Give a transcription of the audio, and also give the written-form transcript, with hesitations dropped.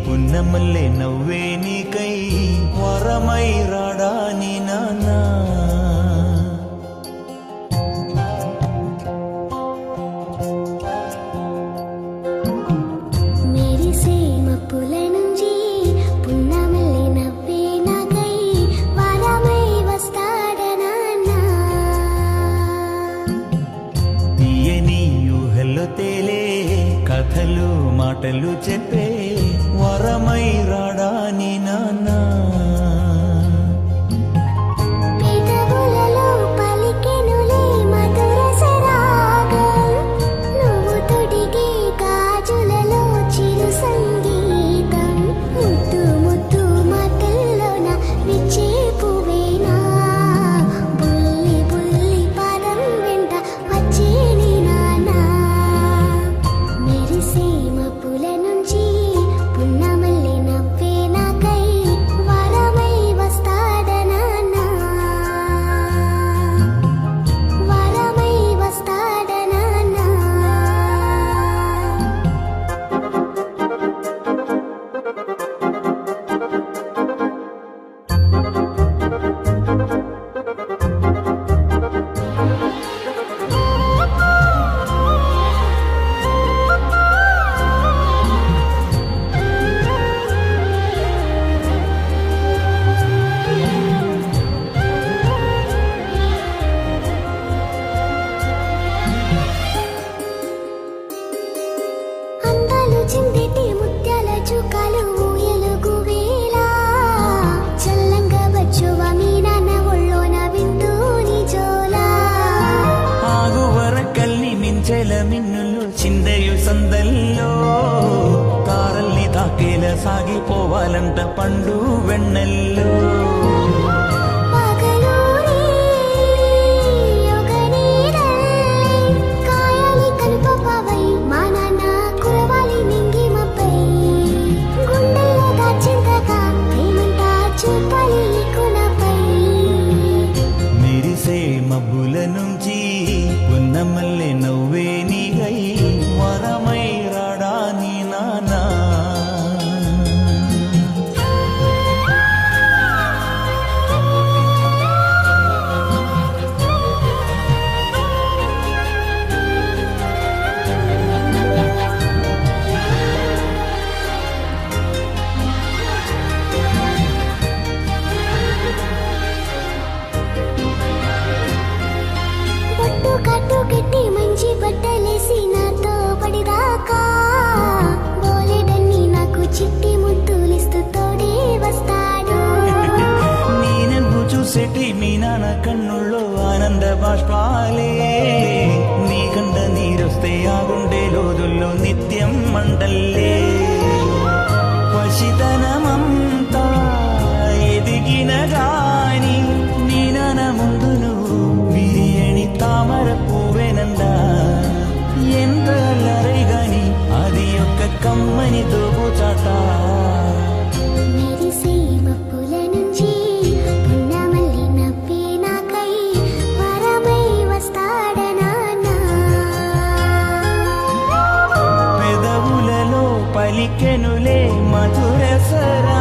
పున్నమల్లె నవ్వే నీకై వరమై రాడా నీ నాన్న. తేలే కథలు మాటలు చెప్పే వరమై రాడా నీ నాన్న. చిందిటి ముత్యాల చుక్కలు ఎలుగు వేళ చల్లంగా వచ్చువ మీ నాన్న ఒళ్ళోన వింటూ నీ జోలా. ఆగువర కల్ని మించెల మిన్నులు చిందయు సందల్లో తారల్ని తాకేల సాగిపోవాలంట పండు వెన్నెల్లో. మబ్బుల నుంచి పున్నమల్లె నవ్వే నీకై వరమై రాడా నీ నాన్న. కట్టి మంచి బట్టలేసి నాతో పడిదాకా బోలెడన్ని నాకు చిట్టి ముద్దులిస్తూ తోడే వస్తాడు. నేనెందు చూసేటి మీ నాన్న కన్నుల్లో ఆనంద బాష్పాలే. నీ కంట నీరొస్తే ఆ గుండె లోదుల్లో నిత్యం మండల్లే. పసితనమంతా ఎదిగిన గాని నీ నాన్న ముందు నువ్వు బిర్యానీ తామర పువ్వేనందా. ఎంత అల్లరై గాని అది ఒక్క కమ్మని దోబుచాట. మెరిసే మబ్బుల నుంచి పున్నమల్లి నవ్వే నాకై వరమై వస్తాడా నాన్న. పెదవులలో పలికెనులే మధుర సరా